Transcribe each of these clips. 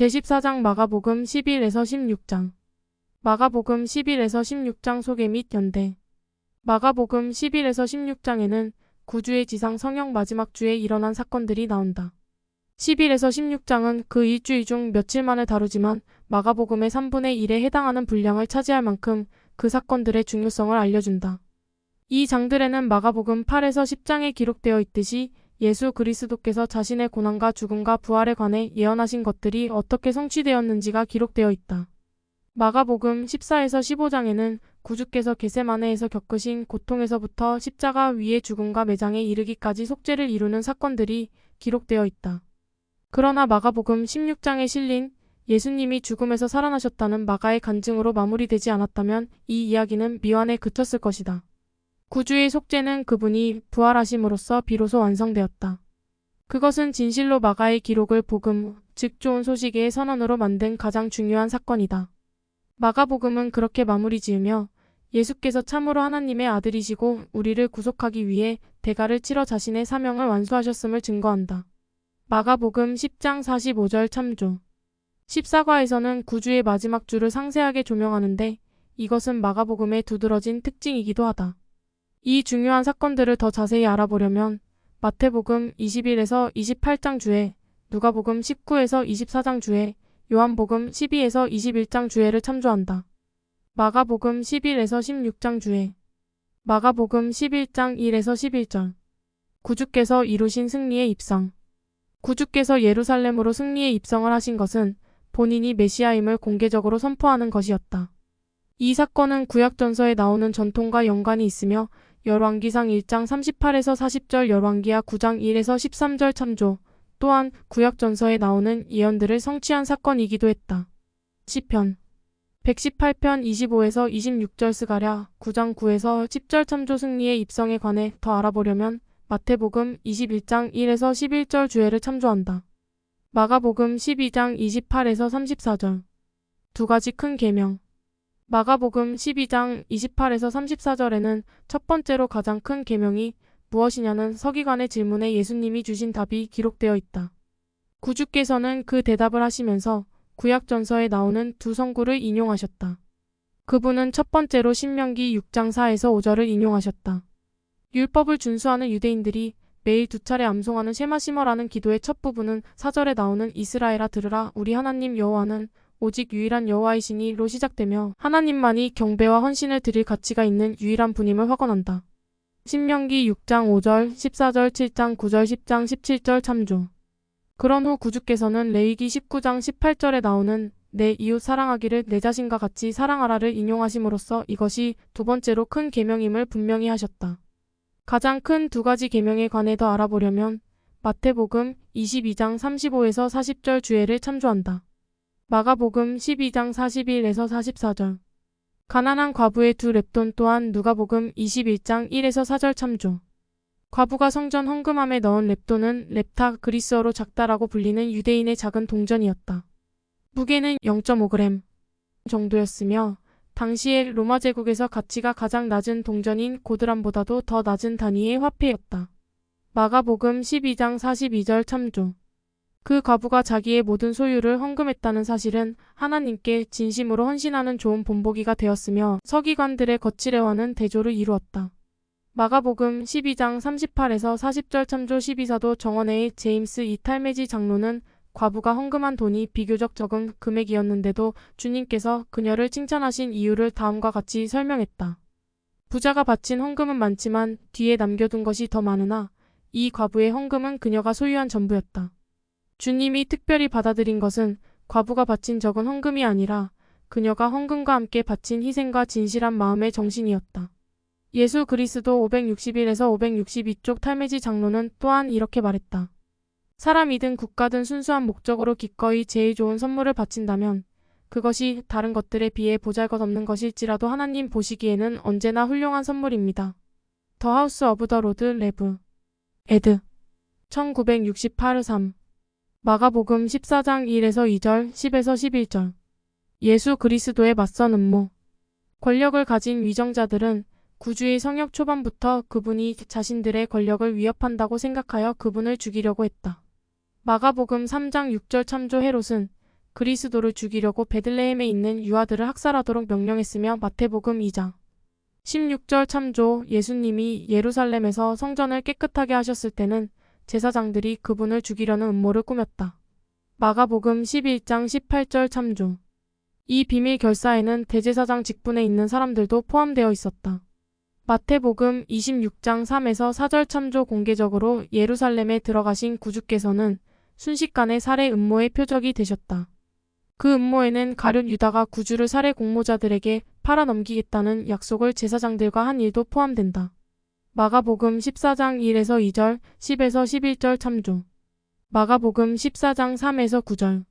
제14장 마가복음 11에서 16장. 마가복음 11에서 16장 소개 및 연대. 마가복음 11에서 16장에는 구주의 지상 성령 마지막 주에 일어난 사건들이 나온다. 11에서 16장은 그 일주일 중 며칠만을 다루지만 마가복음의 3분의 1에 해당하는 분량을 차지할 만큼 그 사건들의 중요성을 알려준다. 이 장들에는 마가복음 8에서 10장에 기록되어 있듯이 예수 그리스도께서 자신의 고난과 죽음과 부활에 관해 예언하신 것들이 어떻게 성취되었는지가 기록되어 있다. 마가복음 14에서 15장에는 구주께서 겟세마네에서 겪으신 고통에서부터 십자가 위의 죽음과 매장에 이르기까지 속죄를 이루는 사건들이 기록되어 있다. 그러나 마가복음 16장에 실린 예수님이 죽음에서 살아나셨다는 마가의 간증으로 마무리되지 않았다면 이 이야기는 미완에 그쳤을 것이다. 구주의 속죄는 그분이 부활하심으로써 비로소 완성되었다. 그것은 진실로 마가의 기록을 복음, 즉 좋은 소식의 선언으로 만든 가장 중요한 사건이다. 마가복음은 그렇게 마무리 지으며 예수께서 참으로 하나님의 아들이시고 우리를 구속하기 위해 대가를 치러 자신의 사명을 완수하셨음을 증거한다. 마가복음 10장 45절 참조. 14과에서는 구주의 마지막 주를 상세하게 조명하는데 이것은 마가복음의 두드러진 특징이기도 하다. 이 중요한 사건들을 더 자세히 알아보려면 마태복음 21에서 28장 주에, 누가복음 19에서 24장 주에, 요한복음 12에서 21장 주에를 참조한다. 마가복음 11에서 16장 주에, 마가복음 11장 1에서 11절. 구주께서 이루신 승리의 입성. 구주께서 예루살렘으로 승리의 입성을 하신 것은 본인이 메시아임을 공개적으로 선포하는 것이었다. 이 사건은 구약전서에 나오는 전통과 연관이 있으며 열왕기상 1장 38에서 40절, 열왕기하 9장 1에서 13절 참조, 또한 구약전서에 나오는 예언들을 성취한 사건이기도 했다. 시편 118편 25에서 26절 스가랴 9장 9에서 10절 참조. 승리의 입성에 관해 더 알아보려면 마태복음 21장 1에서 11절 주에를 참조한다. 마가복음 12장 28에서 34절. 두 가지 큰 계명. 마가복음 12장 28에서 34절에는 첫 번째로 가장 큰 계명이 무엇이냐는 서기관의 질문에 예수님이 주신 답이 기록되어 있다. 구주께서는 그 대답을 하시면서 구약전서에 나오는 두 성구를 인용하셨다. 그분은 첫 번째로 신명기 6장 4에서 5절을 인용하셨다. 율법을 준수하는 유대인들이 매일 두 차례 암송하는 셰마시머라는 기도의 첫 부분은 4절에 나오는 이스라엘아 들으라 우리 하나님 여호와는 오직 유일한 여호와이시니로 시작되며 하나님만이 경배와 헌신을 드릴 가치가 있는 유일한 분임을 확언한다. 신명기 6장 5절, 14절, 7장 9절, 10장 17절 참조. 그런 후 구주께서는 레위기 19장 18절에 나오는 내 이웃 사랑하기를 내 자신과 같이 사랑하라를 인용하심으로써 이것이 두 번째로 큰 계명임을 분명히 하셨다. 가장 큰 두 가지 계명에 관해 더 알아보려면 마태복음 22장 35에서 40절 주에를 참조한다. 마가복음 12장 41에서 44절. 가난한 과부의 두 렙돈 또한 누가복음 21장 1에서 4절 참조. 과부가 성전 헌금함에 넣은 렙돈은 렙타, 그리스어로 작다라고 불리는 유대인의 작은 동전이었다. 무게는 0.5g 정도였으며 당시의 로마 제국에서 가치가 가장 낮은 동전인 고드람보다도 더 낮은 단위의 화폐였다. 마가복음 12장 42절 참조. 그 과부가 자기의 모든 소유를 헌금했다는 사실은 하나님께 진심으로 헌신하는 좋은 본보기가 되었으며 서기관들의 거칠애와는 대조를 이루었다. 마가복음 12장 38에서 40절 참조. 12사도 정원회의 제임스 이 탈메지 장로는 과부가 헌금한 돈이 비교적 적은 금액이었는데도 주님께서 그녀를 칭찬하신 이유를 다음과 같이 설명했다. 부자가 바친 헌금은 많지만 뒤에 남겨둔 것이 더 많으나 이 과부의 헌금은 그녀가 소유한 전부였다. 주님이 특별히 받아들인 것은 과부가 바친 적은 헌금이 아니라 그녀가 헌금과 함께 바친 희생과 진실한 마음의 정신이었다. 예수 그리스도 561에서 562쪽 탈메지 장로는 또한 이렇게 말했다. 사람이든 국가든 순수한 목적으로 기꺼이 제일 좋은 선물을 바친다면 그것이 다른 것들에 비해 보잘것없는 것일지라도 하나님 보시기에는 언제나 훌륭한 선물입니다. 더 하우스 오브 더 로드 레브 에드 1968-3. 마가복음 14장 1에서 2절, 10에서 11절. 예수 그리스도에 맞선 음모. 권력을 가진 위정자들은 구주의 성역 초반부터 그분이 자신들의 권력을 위협한다고 생각하여 그분을 죽이려고 했다. 마가복음 3장 6절 참조. 헤롯은 그리스도를 죽이려고 베들레헴에 있는 유아들을 학살하도록 명령했으며 마태복음 2장 16절 참조. 예수님이 예루살렘에서 성전을 깨끗하게 하셨을 때는 제사장들이 그분을 죽이려는 음모를 꾸몄다. 마가복음 11장 18절 참조. 이 비밀 결사에는 대제사장 직분에 있는 사람들도 포함되어 있었다. 마태복음 26장 3에서 4절 참조. 공개적으로 예루살렘에 들어가신 구주께서는 순식간에 살해 음모의 표적이 되셨다. 그 음모에는 가룟 유다가 구주를 살해 공모자들에게 팔아넘기겠다는 약속을 제사장들과 한 일도 포함된다. 마가복음 14장 1에서 2절, 10에서 11절 참조. 마가복음 14장 3에서 9절.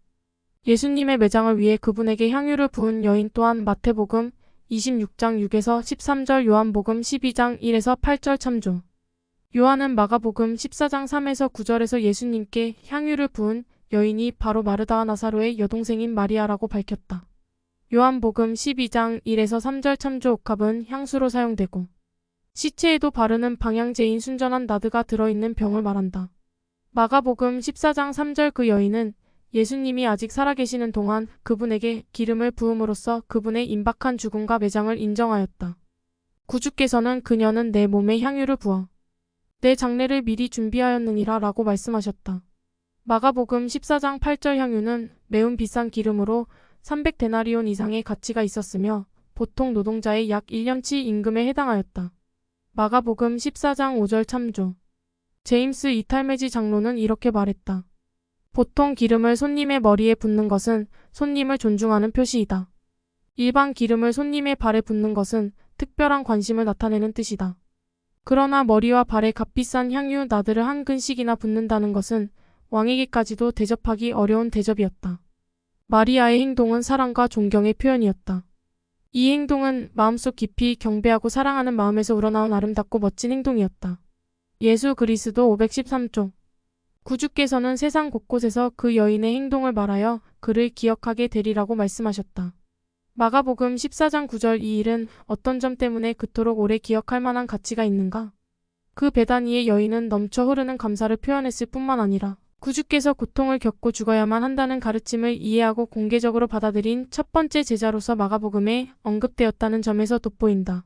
예수님의 매장을 위해 그분에게 향유를 부은 여인 또한 마태복음 26장 6에서 13절, 요한복음 12장 1에서 8절 참조. 요한은 마가복음 14장 3에서 9절에서 예수님께 향유를 부은 여인이 바로 마르다와 나사로의 여동생인 마리아라고 밝혔다. 요한복음 12장 1에서 3절 참조. 옥합은 향수로 사용되고 시체에도 바르는 방향제인 순전한 나드가 들어있는 병을 말한다. 마가복음 14장 3절. 그 여인은 예수님이 아직 살아계시는 동안 그분에게 기름을 부음으로써 그분의 임박한 죽음과 매장을 인정하였다. 구주께서는 그녀는 내 몸에 향유를 부어 내 장례를 미리 준비하였느니라 라고 말씀하셨다. 마가복음 14장 8절. 향유는 매운 비싼 기름으로 300데나리온 이상의 가치가 있었으며 보통 노동자의 약 1년치 임금에 해당하였다. 마가복음 14장 5절 참조. 제임스 이탈메지 장로는 이렇게 말했다. 보통 기름을 손님의 머리에 붓는 것은 손님을 존중하는 표시이다. 일반 기름을 손님의 발에 붓는 것은 특별한 관심을 나타내는 뜻이다. 그러나 머리와 발에 값비싼 향유 나드를 한 근씩이나 붓는다는 것은 왕에게까지도 대접하기 어려운 대접이었다. 마리아의 행동은 사랑과 존경의 표현이었다. 이 행동은 마음속 깊이 경배하고 사랑하는 마음에서 우러나온 아름답고 멋진 행동이었다. 예수 그리스도 513쪽. 구주께서는 세상 곳곳에서 그 여인의 행동을 말하여 그를 기억하게 되리라고 말씀하셨다. 마가복음 14장 9절. 이 일은 어떤 점 때문에 그토록 오래 기억할 만한 가치가 있는가? 그 베다니의 여인은 넘쳐 흐르는 감사를 표현했을 뿐만 아니라 구주께서 고통을 겪고 죽어야만 한다는 가르침을 이해하고 공개적으로 받아들인 첫 번째 제자로서 마가복음에 언급되었다는 점에서 돋보인다.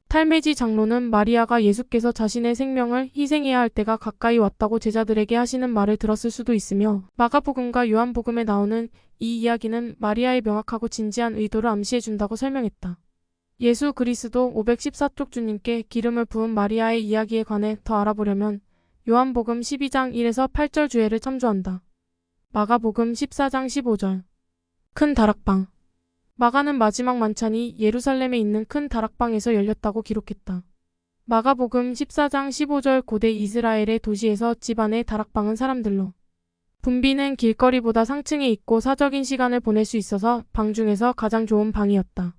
탈메지 장로는 마리아가 예수께서 자신의 생명을 희생해야 할 때가 가까이 왔다고 제자들에게 하시는 말을 들었을 수도 있으며 마가복음과 요한복음에 나오는 이 이야기는 마리아의 명확하고 진지한 의도를 암시해준다고 설명했다. 예수 그리스도 514쪽. 주님께 기름을 부은 마리아의 이야기에 관해 더 알아보려면 요한복음 12장 1에서 8절 주애를 참조한다. 마가복음 14장 15절. 큰 다락방. 마가는 마지막 만찬이 예루살렘에 있는 큰 다락방에서 열렸다고 기록했다. 마가복음 14장 15절. 고대 이스라엘의 도시에서 집 안의 다락방은 사람들로 붐비는 길거리보다 상층에 있고 사적인 시간을 보낼 수 있어서 방 중에서 가장 좋은 방이었다.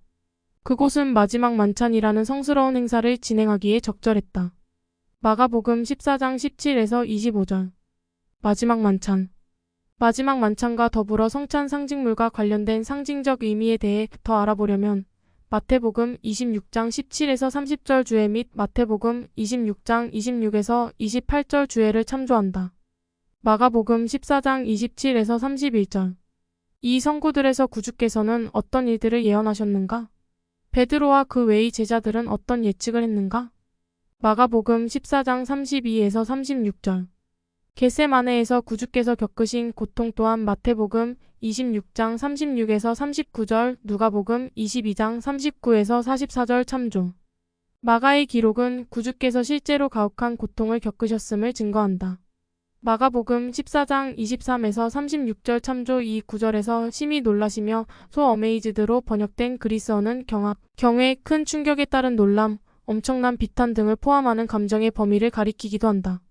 그곳은 마지막 만찬이라는 성스러운 행사를 진행하기에 적절했다. 마가복음 14장 17에서 25절. 마지막 만찬. 마지막 만찬과 더불어 성찬 상징물과 관련된 상징적 의미에 대해 더 알아보려면 마태복음 26장 17에서 30절 주애 및 마태복음 26장 26에서 28절 주애를 참조한다. 마가복음 14장 27에서 31절. 이 성구들에서 구주께서는 어떤 일들을 예언하셨는가? 베드로와 그 외의 제자들은 어떤 예측을 했는가? 마가복음 14장 32에서 36절. 겟세마네에서 구주께서 겪으신 고통 또한 마태복음 26장 36에서 39절, 누가복음 22장 39에서 44절 참조. 마가의 기록은 구주께서 실제로 가혹한 고통을 겪으셨음을 증거한다. 마가복음 14장 23에서 36절 참조. 이 구절에서 심히 놀라시며 so amazed로 번역된 그리스어는 경악, 경외, 큰 충격에 따른 놀람, 엄청난 비탄 등을 포함하는 감정의 범위를 가리키기도 한다.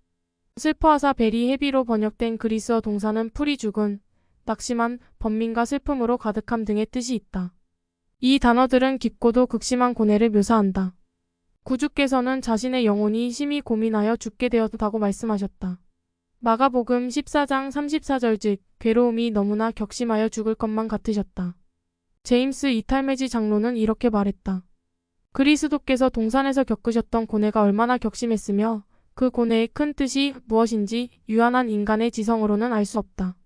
슬퍼하사 베리 헤비로 번역된 그리스어 동사는 풀이 죽은, 낙심한, 번민과 슬픔으로 가득함 등의 뜻이 있다. 이 단어들은 깊고도 극심한 고뇌를 묘사한다. 구주께서는 자신의 영혼이 심히 고민하여 죽게 되었다고 말씀하셨다. 마가복음 14장 34절. 즉 괴로움이 너무나 격심하여 죽을 것만 같으셨다. 제임스 이탈메지 장로는 이렇게 말했다. 그리스도께서 동산에서 겪으셨던 고뇌가 얼마나 격심했으며 그 고뇌의 큰 뜻이 무엇인지 유한한 인간의 지성으로는 알 수 없다.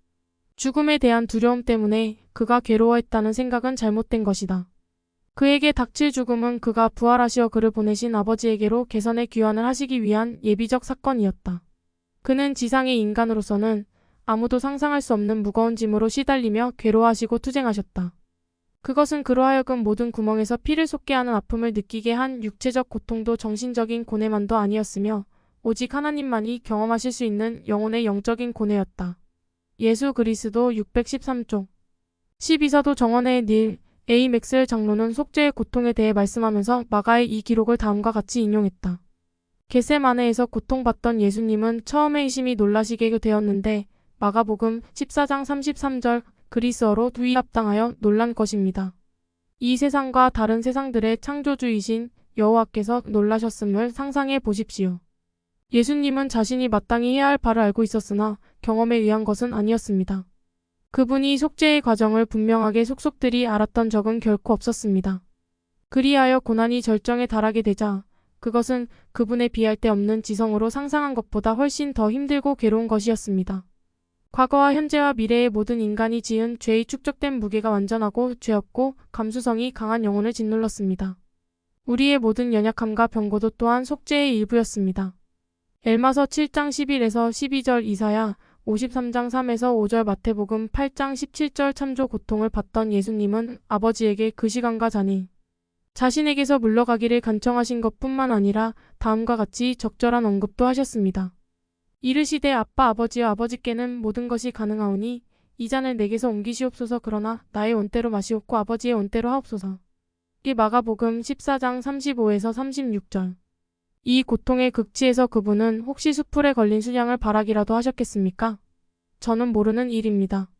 죽음에 대한 두려움 때문에 그가 괴로워했다는 생각은 잘못된 것이다. 그에게 닥칠 죽음은 그가 부활하시어 그를 보내신 아버지에게로 개선의 귀환을 하시기 위한 예비적 사건이었다. 그는 지상의 인간으로서는 아무도 상상할 수 없는 무거운 짐으로 시달리며 괴로워하시고 투쟁하셨다. 그것은 그로 하여금 모든 구멍에서 피를 솟게 하는 아픔을 느끼게 한 육체적 고통도 정신적인 고뇌만도 아니었으며 오직 하나님만이 경험하실 수 있는 영혼의 영적인 고뇌였다. 예수 그리스도 613쪽 12사도 정원의 닐 A. 맥스웰 장로는 속죄의 고통에 대해 말씀하면서 마가의 이 기록을 다음과 같이 인용했다. 겟세마네에서 고통받던 예수님은 처음에 의심이 놀라시게 되었는데 마가복음 14장 33절 그리스어로 위압당하여 놀란 것입니다. 이 세상과 다른 세상들의 창조주이신 여호와께서 놀라셨음을 상상해 보십시오. 예수님은 자신이 마땅히 해야 할 바를 알고 있었으나 경험에 의한 것은 아니었습니다. 그분이 속죄의 과정을 분명하게 속속들이 알았던 적은 결코 없었습니다. 그리하여 고난이 절정에 달하게 되자 그것은 그분에 비할 데 없는 지성으로 상상한 것보다 훨씬 더 힘들고 괴로운 것이었습니다. 과거와 현재와 미래의 모든 인간이 지은 죄의 축적된 무게가 완전하고 죄없고 감수성이 강한 영혼을 짓눌렀습니다. 우리의 모든 연약함과 병고도 또한 속죄의 일부였습니다. 엘마서 7장 11에서 12절 이사야 53장 3에서 5절 마태복음 8장 17절 참조 고통을 받던 예수님은 아버지에게 그 시간과 자니 자신에게서 물러가기를 간청하신 것뿐만 아니라 다음과 같이 적절한 언급도 하셨습니다. 이르시되 아빠 아버지여 아버지께는 모든 것이 가능하오니 이 잔을 내게서 옮기시옵소서 그러나 나의 원대로 마시옵고 아버지의 원대로 하옵소서. 이 마가복음 14장 35에서 36절 이 고통의 극치에서 그분은 혹시 수풀에 걸린 순양을 바라기라도 하셨겠습니까? 저는 모르는 일입니다.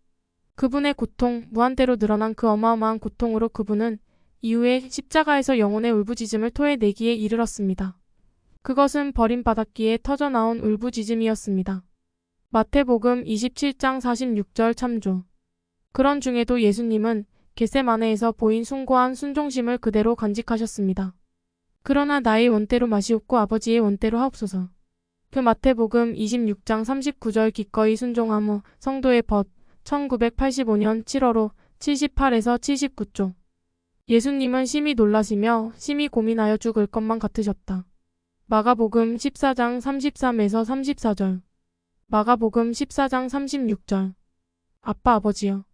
그분의 고통, 무한대로 늘어난 그 어마어마한 고통으로 그분은 이후에 십자가에서 영혼의 울부짖음을 토해내기에 이르렀습니다. 그것은 버림받았기에 터져나온 울부짖음이었습니다. 마태복음 27장 46절 참조. 그런 중에도 예수님은 겟세마네에서 보인 숭고한 순종심을 그대로 간직하셨습니다. 그러나 나의 원대로 마시옵고 아버지의 원대로 하옵소서. 그 마태복음 26장 39절 기꺼이 순종하무 성도의 벗 1985년 7월호 78에서 79쪽. 예수님은 심히 놀라시며 심히 고민하여 죽을 것만 같으셨다. 마가복음 14장 33에서 34절. 마가복음 14장 36절. 아빠 아버지여.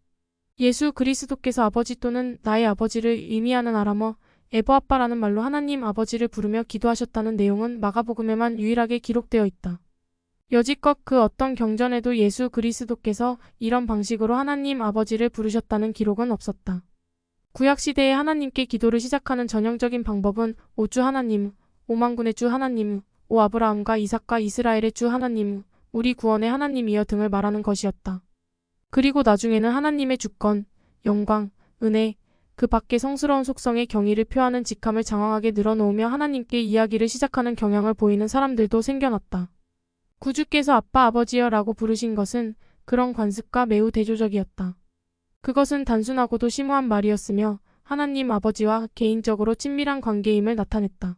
예수 그리스도께서 아버지 또는 나의 아버지를 의미하는 아람어 에버아빠라는 말로 하나님 아버지를 부르며 기도하셨다는 내용은 마가복음에만 유일하게 기록되어 있다. 여지껏 그 어떤 경전에도 예수 그리스도께서 이런 방식으로 하나님 아버지를 부르셨다는 기록은 없었다. 구약시대에 하나님께 기도를 시작하는 전형적인 방법은 오 주 하나님, 오 만군의 주 하나님, 오 아브라함과 이삭과 이스라엘의 주 하나님, 우리 구원의 하나님이여 등을 말하는 것이었다. 그리고 나중에는 하나님의 주권, 영광, 은혜, 그 밖의 성스러운 속성의 경의를 표하는 직함을 장황하게 늘어놓으며 하나님께 이야기를 시작하는 경향을 보이는 사람들도 생겨났다. 구주께서 아빠 아버지여 라고 부르신 것은 그런 관습과 매우 대조적이었다. 그것은 단순하고도 심오한 말이었으며 하나님 아버지와 개인적으로 친밀한 관계임을 나타냈다.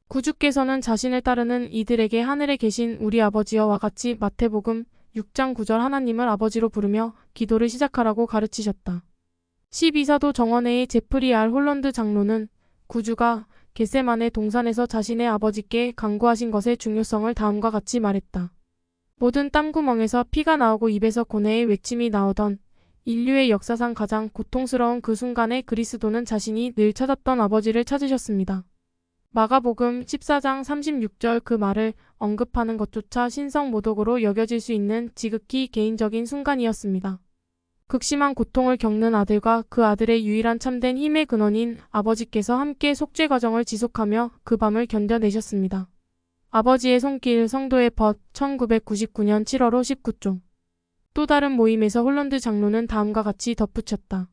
구주께서는 자신을 따르는 이들에게 하늘에 계신 우리 아버지여와 같이 마태복음 6장 9절 하나님을 아버지로 부르며 기도를 시작하라고 가르치셨다. 12사도 정원회의 제프리 R. 홀런드 장로는 구주가 겟세마네 동산에서 자신의 아버지께 간구하신 것의 중요성을 다음과 같이 말했다. 모든 땀구멍에서 피가 나오고 입에서 고뇌의 외침이 나오던 인류의 역사상 가장 고통스러운 그 순간에 그리스도는 자신이 늘 찾았던 아버지를 찾으셨습니다. 마가복음 14장 36절 그 말을 언급하는 것조차 신성모독으로 여겨질 수 있는 지극히 개인적인 순간이었습니다. 극심한 고통을 겪는 아들과 그 아들의 유일한 참된 힘의 근원인 아버지께서 함께 속죄 과정을 지속하며 그 밤을 견뎌내셨습니다. 아버지의 손길 성도의 벗 1999년 7월호 19쪽. 또 다른 모임에서 홀런드 장로는 다음과 같이 덧붙였다.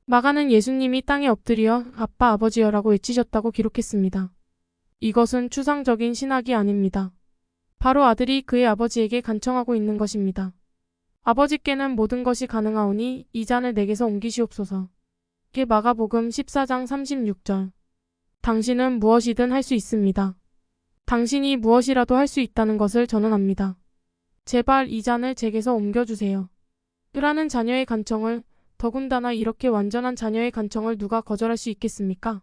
마가는 예수님이 땅에 엎드려 아빠 아버지여라고 외치셨다고 기록했습니다. 이것은 추상적인 신학이 아닙니다. 바로 아들이 그의 아버지에게 간청하고 있는 것입니다. 아버지께는 모든 것이 가능하오니 이 잔을 내게서 옮기시옵소서. 이게 마가복음 14장 36절. 당신은 무엇이든 할 수 있습니다. 당신이 무엇이라도 할 수 있다는 것을 저는 압니다. 제발 이 잔을 제게서 옮겨주세요. 라는 자녀의 간청을, 더군다나 이렇게 완전한 자녀의 간청을 누가 거절할 수 있겠습니까?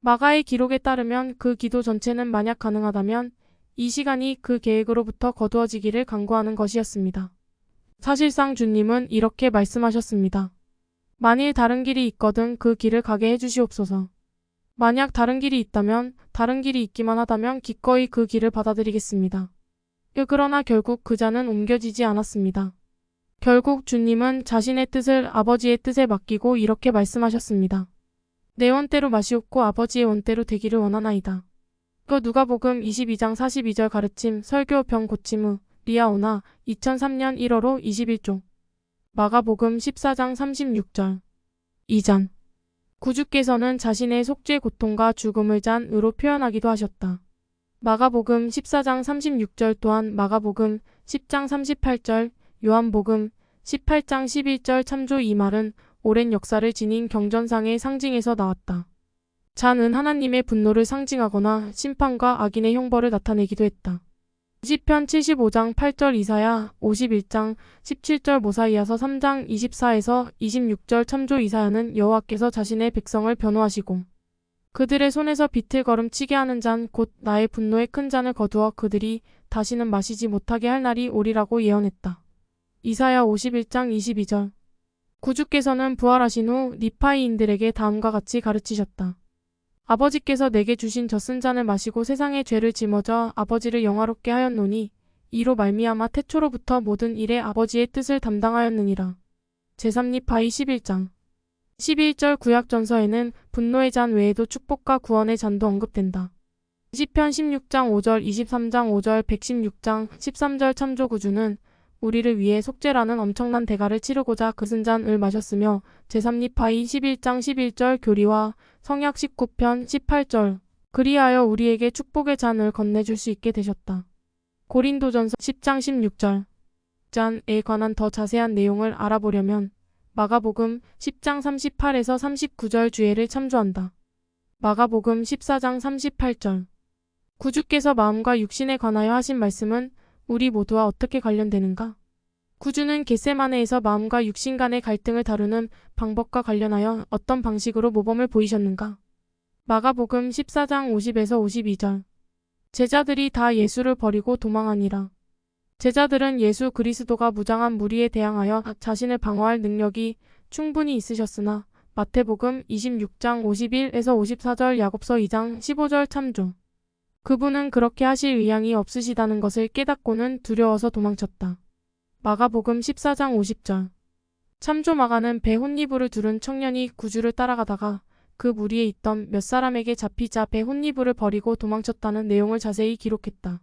마가의 기록에 따르면 그 기도 전체는 만약 가능하다면 이 시간이 그 계획으로부터 거두어지기를 간구하는 것이었습니다. 사실상 주님은 이렇게 말씀하셨습니다. 만일 다른 길이 있거든 그 길을 가게 해주시옵소서. 만약 다른 길이 있다면, 다른 길이 있기만 하다면 기꺼이 그 길을 받아들이겠습니다. 그러나 결국 그 자는 옮겨지지 않았습니다. 결국 주님은 자신의 뜻을 아버지의 뜻에 맡기고 이렇게 말씀하셨습니다. 내 원대로 마시옵고 아버지의 원대로 되기를 원하나이다. 누가복음 22장 42절 가르침 설교 병 고침 후 리아오나 2003년 1월호 21조 마가복음 14장 36절 2잔 구주께서는 자신의 속죄 고통과 죽음을 잔으로 표현하기도 하셨다. 마가복음 14장 36절 또한 마가복음 10장 38절 요한복음 18장 11절 참조 이 말은 오랜 역사를 지닌 경전상의 상징에서 나왔다. 잔은 하나님의 분노를 상징하거나 심판과 악인의 형벌을 나타내기도 했다. 시편 75장 8절 이사야 51장 17절 모사이아서 3장 24에서 26절 참조 이사야는 여호와께서 자신의 백성을 변호하시고 그들의 손에서 비틀거름 치게 하는 잔 곧 나의 분노의 큰 잔을 거두어 그들이 다시는 마시지 못하게 할 날이 오리라고 예언했다. 이사야 51장 22절 구주께서는 부활하신 후 니파이인들에게 다음과 같이 가르치셨다. 아버지께서 내게 주신 저 쓴 잔을 마시고 세상의 죄를 짊어져 아버지를 영화롭게 하였노니 이로 말미암아 태초로부터 모든 일에 아버지의 뜻을 담당하였느니라. 제3니파이 11장 11절 구약전서에는 분노의 잔 외에도 축복과 구원의 잔도 언급된다. 시편 16장 5절 23장 5절 116장 13절 참조구주는 우리를 위해 속죄라는 엄청난 대가를 치르고자 그 쓴 잔을 마셨으며 제3니파이 11장 11절 교리와 성약 19편 18절 그리하여 우리에게 축복의 잔을 건네줄 수 있게 되셨다. 고린도전서 10장 16절 잔에 관한 더 자세한 내용을 알아보려면 마가복음 10장 38에서 39절 주예를 참조한다. 마가복음 14장 38절 구주께서 마음과 육신에 관하여 하신 말씀은 우리 모두와 어떻게 관련되는가? 구주는 겟세마네에서 마음과 육신 간의 갈등을 다루는 방법과 관련하여 어떤 방식으로 모범을 보이셨는가? 마가복음 14장 50에서 52절 제자들이 다 예수를 버리고 도망하니라. 제자들은 예수 그리스도가 무장한 무리에 대항하여 자신을 방어할 능력이 충분히 있으셨으나 마태복음 26장 51에서 54절 야고보서 2장 15절 참조 그분은 그렇게 하실 의향이 없으시다는 것을 깨닫고는 두려워서 도망쳤다. 마가복음 14장 50절 참조 마가는 배 혼니부를 두른 청년이 구주를 따라가다가 그 무리에 있던 몇 사람에게 잡히자 배 혼니부를 버리고 도망쳤다는 내용을 자세히 기록했다.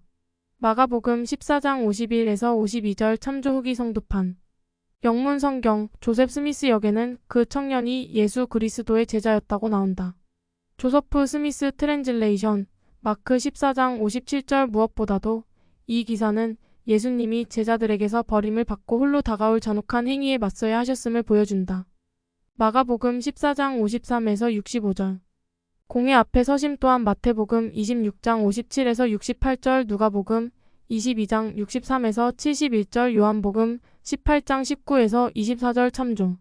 마가복음 14장 51에서 52절 참조 후기 성도판 영문 성경 조셉 스미스 역에는 그 청년이 예수 그리스도의 제자였다고 나온다. 조서프 스미스 트랜즐레이션 마크 14장 57절 무엇보다도 이 기사는 예수님이 제자들에게서 버림을 받고 홀로 다가올 잔혹한 행위에 맞서야 하셨음을 보여준다. 마가복음 14장 53에서 65절 공회 앞에 서심 또한 마태복음 26장 57에서 68절 누가복음 22장 63에서 71절 요한복음 18장 19에서 24절 참조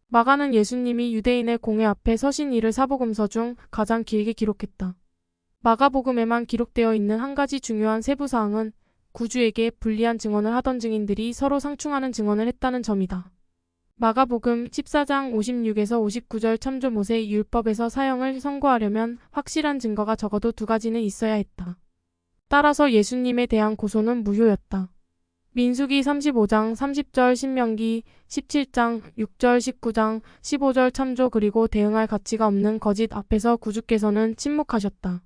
마가는 예수님이 유대인의 공회 앞에 서신 일을 사복음서 중 가장 길게 기록했다. 마가복음에만 기록되어 있는 한 가지 중요한 세부사항은 구주에게 불리한 증언을 하던 증인들이 서로 상충하는 증언을 했다는 점이다. 마가복음 14장 56에서 59절 참조 모세 율법에서 사형을 선고하려면 확실한 증거가 적어도 두 가지는 있어야 했다. 따라서 예수님에 대한 고소는 무효였다. 민수기 35장 30절 신명기 17장 6절 19장 15절 참조 그리고 대응할 가치가 없는 거짓 앞에서 구주께서는 침묵하셨다.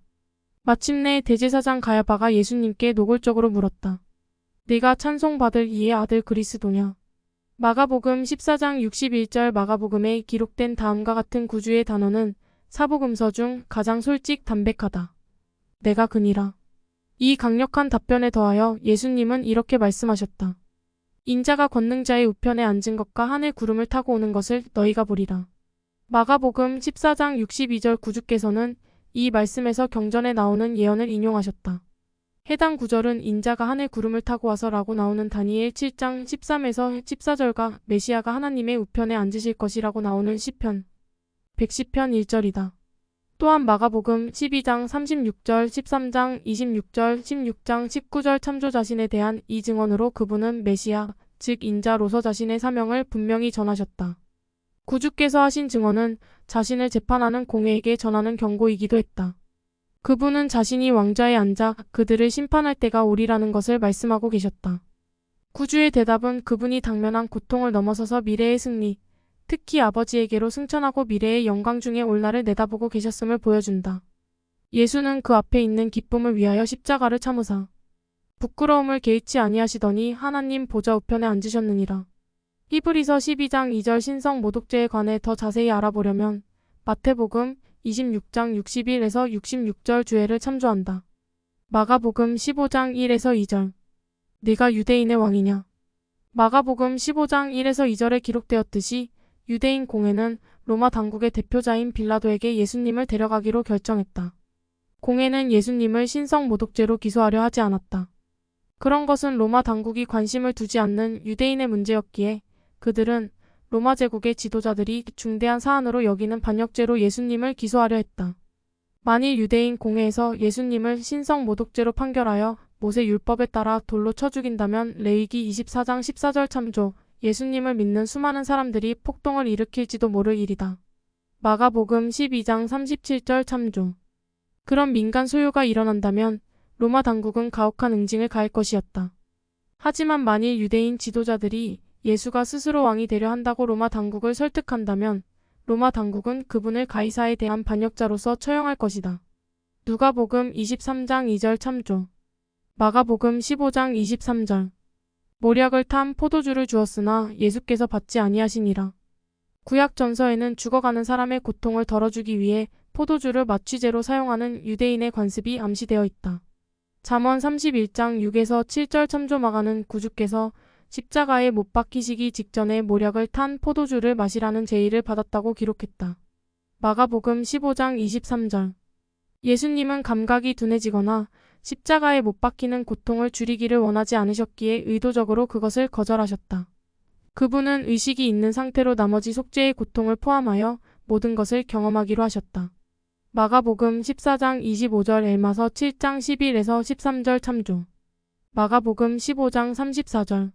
마침내 대제사장 가야바가 예수님께 노골적으로 물었다. 네가 찬송받을 이의 아들 그리스도냐? 마가복음 14장 61절 마가복음에 기록된 다음과 같은 구주의 단어는 사복음서 중 가장 솔직 담백하다. 내가 그니라. 이 강력한 답변에 더하여 예수님은 이렇게 말씀하셨다. 인자가 권능자의 우편에 앉은 것과 하늘 구름을 타고 오는 것을 너희가 보리라. 마가복음 14장 62절 구주께서는 이 말씀에서 경전에 나오는 예언을 인용하셨다. 해당 구절은 인자가 하늘 구름을 타고 와서 라고 나오는 다니엘 7장 13에서 14절과 메시아가 하나님의 우편에 앉으실 것이라고 나오는 시편 110편 1절이다. 또한 마가복음 12장 36절, 13장 26절, 16장 19절 참조 자신에 대한 이 증언으로 그분은 메시아, 즉 인자로서 자신의 사명을 분명히 전하셨다. 구주께서 하신 증언은 자신을 재판하는 공회에게 전하는 경고이기도 했다. 그분은 자신이 왕좌에 앉아 그들을 심판할 때가 오리라는 것을 말씀하고 계셨다. 구주의 대답은 그분이 당면한 고통을 넘어서서 미래의 승리, 특히 아버지에게로 승천하고 미래의 영광 중에 올 날을 내다보고 계셨음을 보여준다. 예수는 그 앞에 있는 기쁨을 위하여 십자가를 참으사 부끄러움을 개의치 아니하시더니 하나님 보좌 우편에 앉으셨느니라. 히브리서 12장 2절 신성 모독죄에 관해 더 자세히 알아보려면 마태복음 26장 61에서 66절 주애를 참조한다. 마가복음 15장 1에서 2절 네가 유대인의 왕이냐? 마가복음 15장 1에서 2절에 기록되었듯이 유대인 공회는 로마 당국의 대표자인 빌라도에게 예수님을 데려가기로 결정했다. 공회는 예수님을 신성 모독죄로 기소하려 하지 않았다. 그런 것은 로마 당국이 관심을 두지 않는 유대인의 문제였기에 그들은 로마 제국의 지도자들이 중대한 사안으로 여기는 반역죄로 예수님을 기소하려 했다. 만일 유대인 공회에서 예수님을 신성 모독죄로 판결하여 모세 율법에 따라 돌로 쳐 죽인다면 레위기 24장 14절 참조, 예수님을 믿는 수많은 사람들이 폭동을 일으킬지도 모를 일이다. 마가복음 12장 37절 참조. 그런 민간 소요가 일어난다면 로마 당국은 가혹한 응징을 가할 것이었다. 하지만 만일 유대인 지도자들이 예수가 스스로 왕이 되려 한다고 로마 당국을 설득한다면 로마 당국은 그분을 가이사에 대한 반역자로서 처형할 것이다. 누가복음 23장 2절 참조. 마가복음 15장 23절. 모략을 탄 포도주를 주었으나 예수께서 받지 아니하시니라. 구약 전서에는 죽어가는 사람의 고통을 덜어주기 위해 포도주를 마취제로 사용하는 유대인의 관습이 암시되어 있다. 잠언 31장 6에서 7절 참조. 마가는 구주께서 십자가에 못 박히시기 직전에 모략을 탄 포도주를 마시라는 제의를 받았다고 기록했다. 마가복음 15장 23절. 예수님은 감각이 둔해지거나 십자가에 못 박히는 고통을 줄이기를 원하지 않으셨기에 의도적으로 그것을 거절하셨다. 그분은 의식이 있는 상태로 나머지 속죄의 고통을 포함하여 모든 것을 경험하기로 하셨다. 마가복음 14장 25절 엘마서 7장 11에서 13절 참조. 마가복음 15장 34절.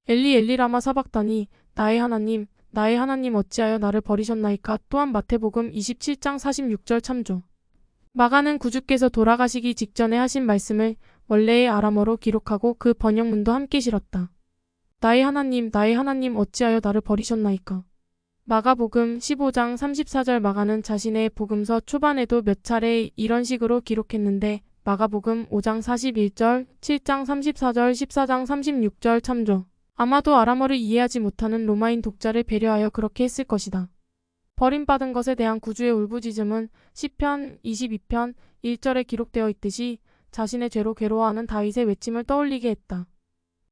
엘리 엘리 라마 사박다니 나의 하나님 어찌하여 나를 버리셨나이까. 또한 마태복음 27장 46절 참조. 마가는 구주께서 돌아가시기 직전에 하신 말씀을 원래의 아람어로 기록하고 그 번역문도 함께 실었다. 나의 하나님 어찌하여 나를 버리셨나이까. 마가복음 15장 34절. 마가는 자신의 복음서 초반에도 몇 차례 이런 식으로 기록했는데 마가복음 5장 41절, 7장 34절, 14장 36절 참조. 아마도 아람어를 이해하지 못하는 로마인 독자를 배려하여 그렇게 했을 것이다. 버림받은 것에 대한 구주의 울부짖음은 시편 22편 1절에 기록되어 있듯이 자신의 죄로 괴로워하는 다윗의 외침을 떠올리게 했다.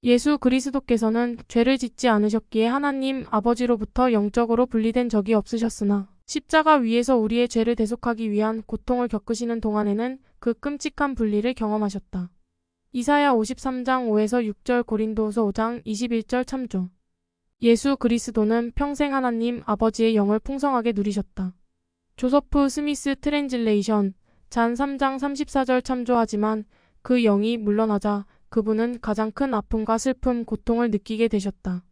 예수 그리스도께서는 죄를 짓지 않으셨기에 하나님 아버지로부터 영적으로 분리된 적이 없으셨으나 십자가 위에서 우리의 죄를 대속하기 위한 고통을 겪으시는 동안에는 그 끔찍한 분리를 경험하셨다. 이사야 53장 5에서 6절, 고린도후서 5장 21절 참조. 예수 그리스도는 평생 하나님 아버지의 영을 풍성하게 누리셨다. 조서프 스미스 트랜질레이션 잔 3장 34절 참조하지만 그 영이 물러나자 그분은 가장 큰 아픔과 슬픔, 고통을 느끼게 되셨다.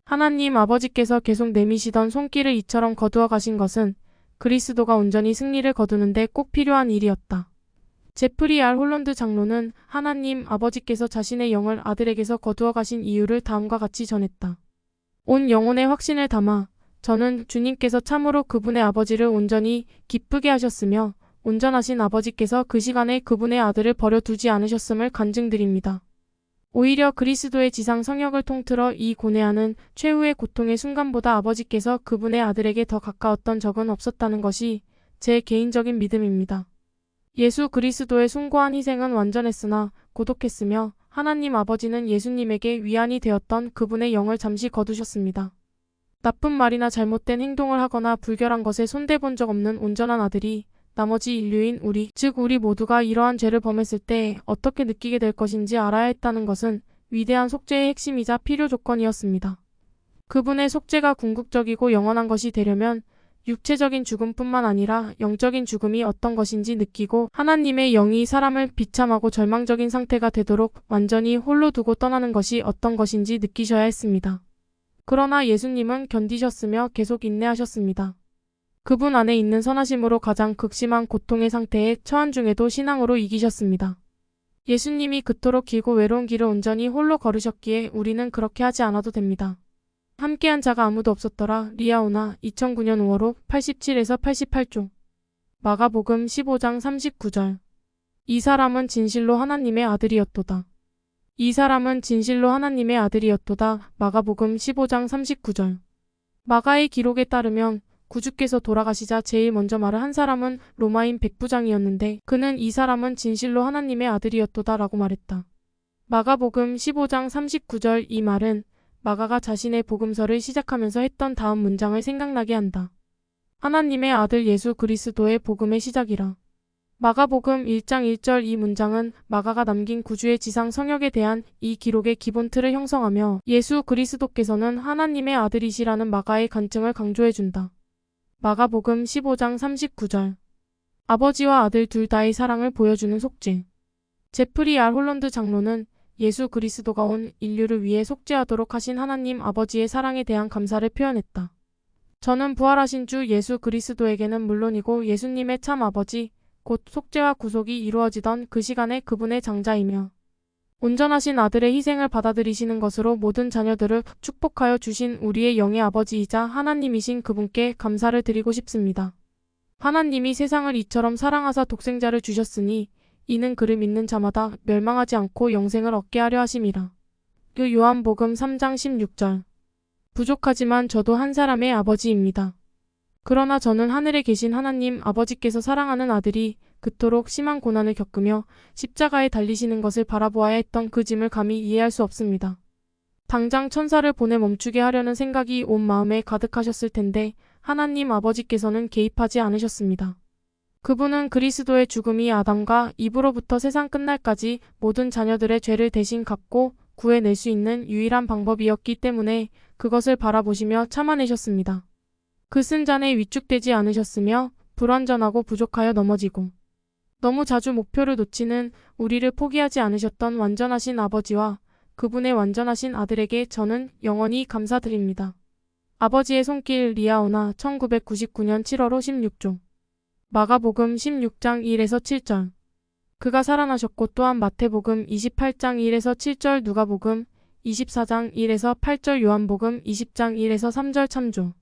하나님 아버지께서 계속 내미시던 손길을 이처럼 거두어 가신 것은 그리스도가 온전히 승리를 거두는데 꼭 필요한 일이었다. 제프리 R. 홀런드 장로는 하나님 아버지께서 자신의 영을 아들에게서 거두어 가신 이유를 다음과 같이 전했다. 온 영혼의 확신을 담아 저는 주님께서 참으로 그분의 아버지를 온전히 기쁘게 하셨으며 온전하신 아버지께서 그 시간에 그분의 아들을 버려두지 않으셨음을 간증드립니다. 오히려 그리스도의 지상 성역을 통틀어 이 고뇌하는 최후의 고통의 순간보다 아버지께서 그분의 아들에게 더 가까웠던 적은 없었다는 것이 제 개인적인 믿음입니다. 예수 그리스도의 숭고한 희생은 완전했으나 고독했으며 하나님 아버지는 예수님에게 위안이 되었던 그분의 영을 잠시 거두셨습니다. 나쁜 말이나 잘못된 행동을 하거나 불결한 것에 손대본 적 없는 온전한 아들이 나머지 인류인 우리, 즉 우리 모두가 이러한 죄를 범했을 때 어떻게 느끼게 될 것인지 알아야 했다는 것은 위대한 속죄의 핵심이자 필요 조건이었습니다. 그분의 속죄가 궁극적이고 영원한 것이 되려면 육체적인 죽음뿐만 아니라 영적인 죽음이 어떤 것인지 느끼고 하나님의 영이 사람을 비참하고 절망적인 상태가 되도록 완전히 홀로 두고 떠나는 것이 어떤 것인지 느끼셔야 했습니다. 그러나 예수님은 견디셨으며 계속 인내하셨습니다. 그분 안에 있는 선하심으로 가장 극심한 고통의 상태에 처한 중에도 신앙으로 이기셨습니다. 예수님이 그토록 길고 외로운 길을 온전히 홀로 걸으셨기에 우리는 그렇게 하지 않아도 됩니다. 함께한 자가 아무도 없었더라. 리아오나 2009년 5월 87에서 88쪽. 마가복음 15장 39절. 이 사람은 진실로 하나님의 아들이었도다. 이 사람은 진실로 하나님의 아들이었도다. 마가복음 15장 39절. 마가의 기록에 따르면 구주께서 돌아가시자 제일 먼저 말을 한 사람은 로마인 백부장이었는데 그는 이 사람은 진실로 하나님의 아들이었도다 라고 말했다. 마가복음 15장 39절. 이 말은 마가가 자신의 복음서를 시작하면서 했던 다음 문장을 생각나게 한다. 하나님의 아들 예수 그리스도의 복음의 시작이라. 마가복음 1장 1절. 이 문장은 마가가 남긴 구주의 지상 성역에 대한 이 기록의 기본 틀을 형성하며 예수 그리스도께서는 하나님의 아들이시라는 마가의 간증을 강조해준다. 마가복음 15장 39절. 아버지와 아들 둘 다의 사랑을 보여주는 속죄. 제프리 R. 홀런드 장로는 예수 그리스도가 온 인류를 위해 속죄하도록 하신 하나님 아버지의 사랑에 대한 감사를 표현했다. 저는 부활하신 주 예수 그리스도에게는 물론이고 예수님의 참 아버지, 곧 속죄와 구속이 이루어지던 그 시간에 그분의 장자이며 온전하신 아들의 희생을 받아들이시는 것으로 모든 자녀들을 축복하여 주신 우리의 영의 아버지이자 하나님이신 그분께 감사를 드리고 싶습니다. 하나님이 세상을 이처럼 사랑하사 독생자를 주셨으니 이는 그를 믿는 자마다 멸망하지 않고 영생을 얻게 하려 하심이라. 그 요한복음 3장 16절. 부족하지만 저도 한 사람의 아버지입니다. 그러나 저는 하늘에 계신 하나님 아버지께서 사랑하는 아들이 그토록 심한 고난을 겪으며 십자가에 달리시는 것을 바라보아야 했던 그 짐을 감히 이해할 수 없습니다. 당장 천사를 보내 멈추게 하려는 생각이 온 마음에 가득하셨을 텐데 하나님 아버지께서는 개입하지 않으셨습니다. 그분은 그리스도의 죽음이 아담과 이브로부터 세상 끝날까지 모든 자녀들의 죄를 대신 갚고 구해낼 수 있는 유일한 방법이었기 때문에 그것을 바라보시며 참아내셨습니다. 그 쓴잔에 위축되지 않으셨으며 불완전하고 부족하여 넘어지고 너무 자주 목표를 놓치는 우리를 포기하지 않으셨던 완전하신 아버지와 그분의 완전하신 아들에게 저는 영원히 감사드립니다. 아버지의 손길. 리아오나 1999년 7월 16쪽. 마가복음 16장 1에서 7절. 그가 살아나셨고 또한 마태복음 28장 1에서 7절, 누가복음 24장 1에서 8절, 요한복음 20장 1에서 3절 참조.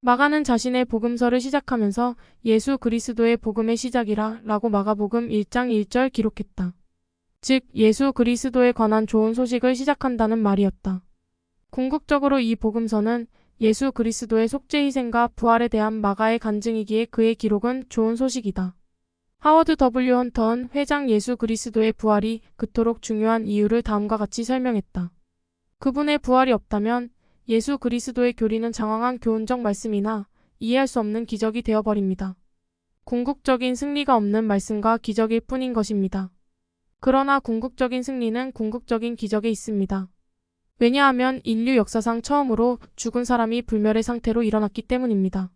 마가는 자신의 복음서를 시작하면서 예수 그리스도의 복음의 시작이라 라고 마가복음 1장 1절 기록했다. 즉 예수 그리스도에 관한 좋은 소식을 시작한다는 말이었다. 궁극적으로 이 복음서는 예수 그리스도의 속죄 희생과 부활에 대한 마가의 간증이기에 그의 기록은 좋은 소식이다. 하워드 W. 헌턴 회장 예수 그리스도의 부활이 그토록 중요한 이유를 다음과 같이 설명했다. 그분의 부활이 없다면 예수 그리스도의 교리는 장황한 교훈적 말씀이나 이해할 수 없는 기적이 되어버립니다. 궁극적인 승리가 없는 말씀과 기적일 뿐인 것입니다. 그러나 궁극적인 승리는 궁극적인 기적에 있습니다. 왜냐하면 인류 역사상 처음으로 죽은 사람이 불멸의 상태로 일어났기 때문입니다.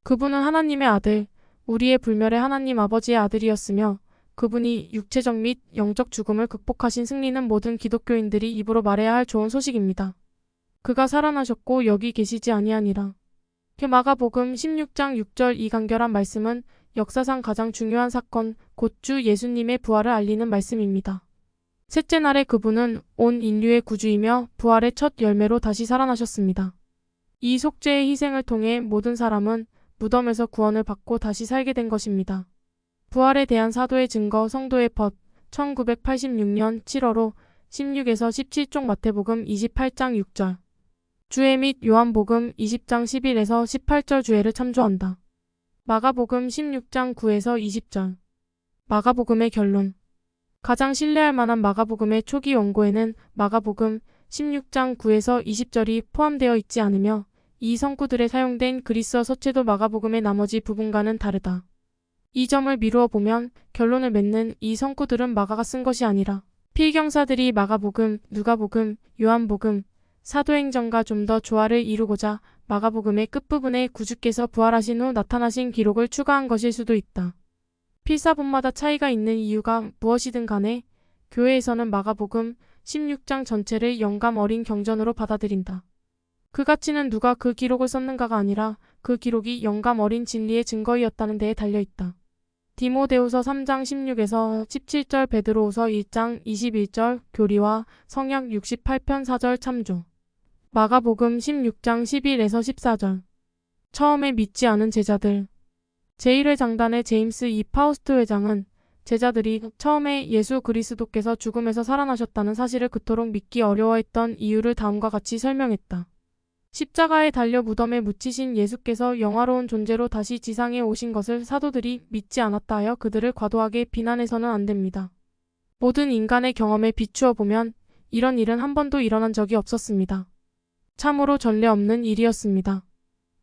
그분은 하나님의 아들, 우리의 불멸의 하나님 아버지의 아들이었으며 그분이 육체적 및 영적 죽음을 극복하신 승리는 모든 기독교인들이 입으로 말해야 할 좋은 소식입니다. 그가 살아나셨고 여기 계시지 아니하니라. 마가복음 16장 6절. 이 간결한 말씀은 역사상 가장 중요한 사건, 곧 주 예수님의 부활을 알리는 말씀입니다. 셋째 날에 그분은 온 인류의 구주이며 부활의 첫 열매로 다시 살아나셨습니다. 이 속죄의 희생을 통해 모든 사람은 무덤에서 구원을 받고 다시 살게 된 것입니다. 부활에 대한 사도의 증거. 성도의 벗 1986년 7월 16에서 17쪽. 마태복음 28장 6절. 주의 및 요한복음 20장 11에서 18절 주의를 참조한다. 마가복음 16장 9에서 20절. 마가복음의 결론. 가장 신뢰할 만한 마가복음의 초기 원고에는 마가복음 16장 9에서 20절이 포함되어 있지 않으며 이 성구들에 사용된 그리스어 서체도 마가복음의 나머지 부분과는 다르다. 이 점을 미루어 보면 결론을 맺는 이 성구들은 마가가 쓴 것이 아니라 필경사들이 마가복음, 누가복음, 요한복음, 사도행전과 좀 더 조화를 이루고자 마가복음의 끝부분에 구주께서 부활하신 후 나타나신 기록을 추가한 것일 수도 있다. 필사본마다 차이가 있는 이유가 무엇이든 간에 교회에서는 마가복음 16장 전체를 영감 어린 경전으로 받아들인다. 그 가치는 누가 그 기록을 썼는가가 아니라 그 기록이 영감 어린 진리의 증거이었다는 데에 달려있다. 디모데후서 3장 16에서 17절, 베드로후서 1장 21절, 교리와 성역 68편 4절 참조. 마가복음 16장 11에서 14절. 처음에 믿지 않은 제자들. 제1회 장단의 제임스 이 파우스트 회장은 제자들이 처음에 예수 그리스도께서 죽음에서 살아나셨다는 사실을 그토록 믿기 어려워했던 이유를 다음과 같이 설명했다. 십자가에 달려 무덤에 묻히신 예수께서 영화로운 존재로 다시 지상에 오신 것을 사도들이 믿지 않았다 하여 그들을 과도하게 비난해서는 안 됩니다. 모든 인간의 경험에 비추어 보면 이런 일은 한 번도 일어난 적이 없었습니다. 참으로 전례 없는 일이었습니다.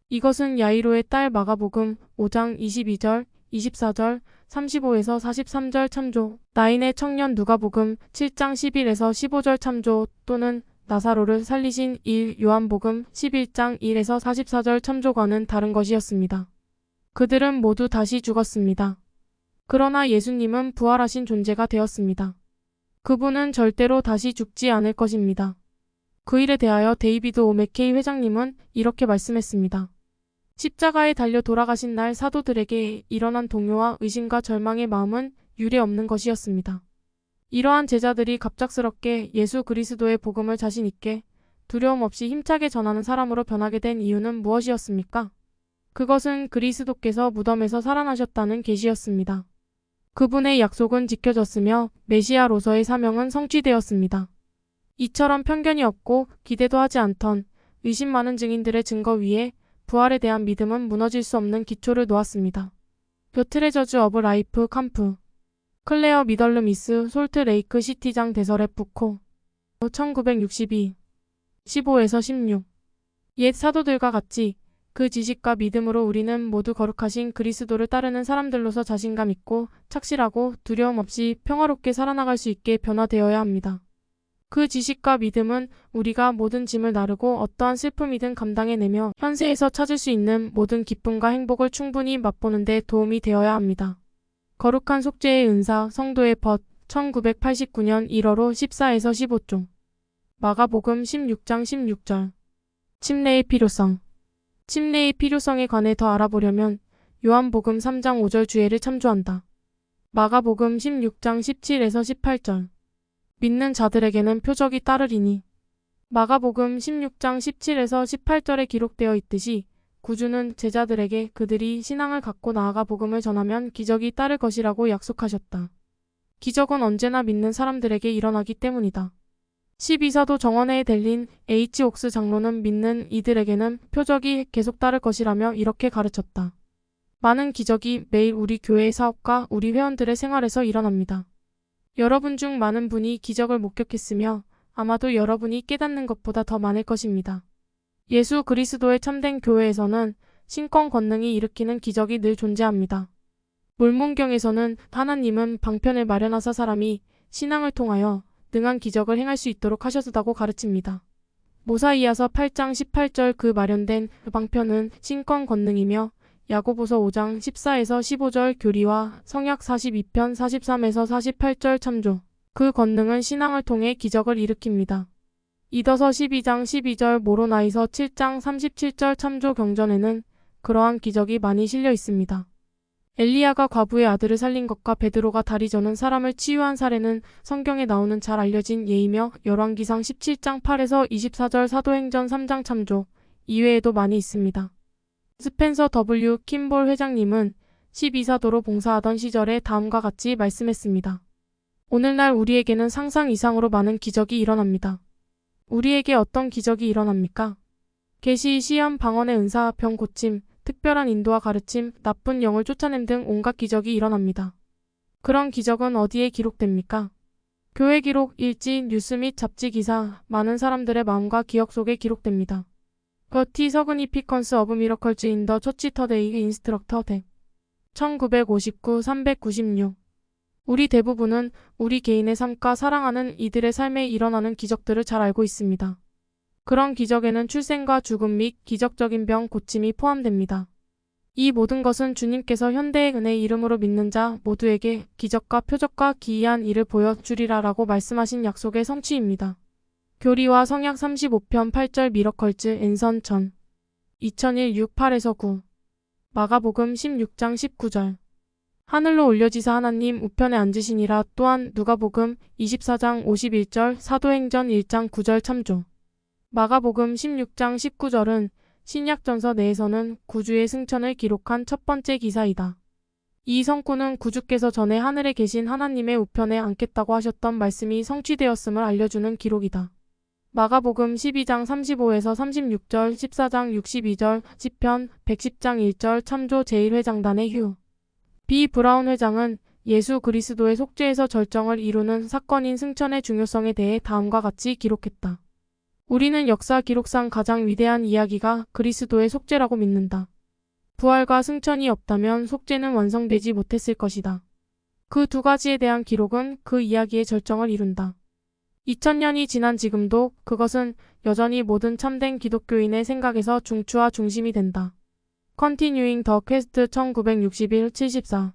이것은 야이로의 딸 마가복음 5장 22절, 24절, 35에서 43절 참조, 나인의 청년 누가복음 7장 11에서 15절 참조 또는 나사로를 살리신 1 요한복음 11장 1에서 44절 참조과는 다른 것이었습니다. 그들은 모두 다시 죽었습니다. 그러나 예수님은 부활하신 존재가 되었습니다. 그분은 절대로 다시 죽지 않을 것입니다. 그 일에 대하여 데이비드 오 맥케이 회장님은 이렇게 말씀했습니다. 십자가에 달려 돌아가신 날 사도들에게 일어난 동요와 의심과 절망의 마음은 유례없는 것이었습니다. 이러한 제자들이 갑작스럽게 예수 그리스도의 복음을 자신 있게 두려움 없이 힘차게 전하는 사람으로 변하게 된 이유는 무엇이었습니까? 그것은 그리스도께서 무덤에서 살아나셨다는 계시였습니다. 그분의 약속은 지켜졌으며 메시아로서의 사명은 성취되었습니다. 이처럼 편견이 없고 기대도 하지 않던 의심 많은 증인들의 증거 위에 부활에 대한 믿음은 무너질 수 없는 기초를 놓았습니다. 더 트레저즈 오브 라이프 캠프 클레어 미덜르 미스 솔트 레이크 시티장 데서렛 부코 1962 15에서 16 옛 사도들과 같이 그 지식과 믿음으로 우리는 모두 거룩하신 그리스도를 따르는 사람들로서 자신감 있고 착실하고 두려움 없이 평화롭게 살아나갈 수 있게 변화되어야 합니다. 그 지식과 믿음은 우리가 모든 짐을 나르고 어떠한 슬픔이든 감당해내며 현세에서 찾을 수 있는 모든 기쁨과 행복을 충분히 맛보는 데 도움이 되어야 합니다. 거룩한 속죄의 은사, 성도의 벗, 1989년 1월호 14에서 15종. 마가복음 16장 16절. 침례의 필요성. 침례의 필요성에 관해 더 알아보려면 요한복음 3장 5절 주예를 참조한다. 마가복음 16장 17에서 18절. 믿는 자들에게는 표적이 따르리니. 마가복음 16장 17에서 18절에 기록되어 있듯이 구주는 제자들에게 그들이 신앙을 갖고 나아가 복음을 전하면 기적이 따를 것이라고 약속하셨다. 기적은 언제나 믿는 사람들에게 일어나기 때문이다. 12사도 정원회에 델린 H. 옥스 장로는 믿는 이들에게는 표적이 계속 따를 것이라며 이렇게 가르쳤다. 많은 기적이 매일 우리 교회의 사업과 우리 회원들의 생활에서 일어납니다. 여러분 중 많은 분이 기적을 목격했으며 아마도 여러분이 깨닫는 것보다 더 많을 것입니다. 예수 그리스도의 참된 교회에서는 신권 권능이 일으키는 기적이 늘 존재합니다. 몰몬경에서는 하나님은 방편을 마련하사 사람이 신앙을 통하여 능한 기적을 행할 수 있도록 하셨다고 가르칩니다. 모사이아서 8장 18절 그 마련된 방편은 신권 권능이며 야고보서 5장 14에서 15절 교리와 성약 42편 43에서 48절 참조. 그 권능은 신앙을 통해 기적을 일으킵니다. 이더서 12장 12절 모로나이서 7장 37절 참조 경전에는 그러한 기적이 많이 실려 있습니다. 엘리야가 과부의 아들을 살린 것과 베드로가 다리 저는 사람을 치유한 사례는 성경에 나오는 잘 알려진 예이며 열왕기상 17장 8에서 24절 사도행전 3장 참조 이외에도 많이 있습니다. 스펜서 W. 킴볼 회장님은 12사도로 봉사하던 시절에 다음과 같이 말씀했습니다. 오늘날 우리에게는 상상 이상으로 많은 기적이 일어납니다. 우리에게 어떤 기적이 일어납니까? 계시, 시험, 방언의 은사, 병 고침, 특별한 인도와 가르침, 나쁜 영을 쫓아냄 등 온갖 기적이 일어납니다. 그런 기적은 어디에 기록됩니까? 교회 기록, 일지, 뉴스 및 잡지 기사, 많은 사람들의 마음과 기억 속에 기록됩니다. 거티 서그니피컨스 어브 미러컬즈 인 더 처치 터데이 인스트럭터 덱 1959, 396. 우리 대부분은 우리 개인의 삶과 사랑하는 이들의 삶에 일어나는 기적들을 잘 알고 있습니다. 그런 기적에는 출생과 죽음 및 기적적인 병 고침이 포함됩니다. 이 모든 것은 주님께서 현대의 은혜의 이름으로 믿는 자 모두에게 기적과 표적과 기이한 일을 보여주리라 라고 말씀하신 약속의 성취입니다. 교리와 성약 35편 8절 미러컬즈 앤선 전 2001 6, 8에서 9. 마가복음 16장 19절. 하늘로 올려지사 하나님 우편에 앉으시니라. 또한 누가복음 24장 51절 사도행전 1장 9절 참조. 마가복음 16장 19절은 신약전서 내에서는 구주의 승천을 기록한 첫 번째 기사이다. 이 성구는 구주께서 전에 하늘에 계신 하나님의 우편에 앉겠다고 하셨던 말씀이 성취되었음을 알려주는 기록이다. 마가복음 12장 35에서 36절, 14장 62절, 시편 110장 1절 참조 제1회장단의 휴. 비 브라운 회장은 예수 그리스도의 속죄에서 절정을 이루는 사건인 승천의 중요성에 대해 다음과 같이 기록했다. 우리는 역사 기록상 가장 위대한 이야기가 그리스도의 속죄라고 믿는다. 부활과 승천이 없다면 속죄는 완성되지 못했을 것이다. 그 두 가지에 대한 기록은 그 이야기의 절정을 이룬다. 2000년이 지난 지금도 그것은 여전히 모든 참된 기독교인의 생각에서 중추와 중심이 된다. Continuing the Quest 1961 74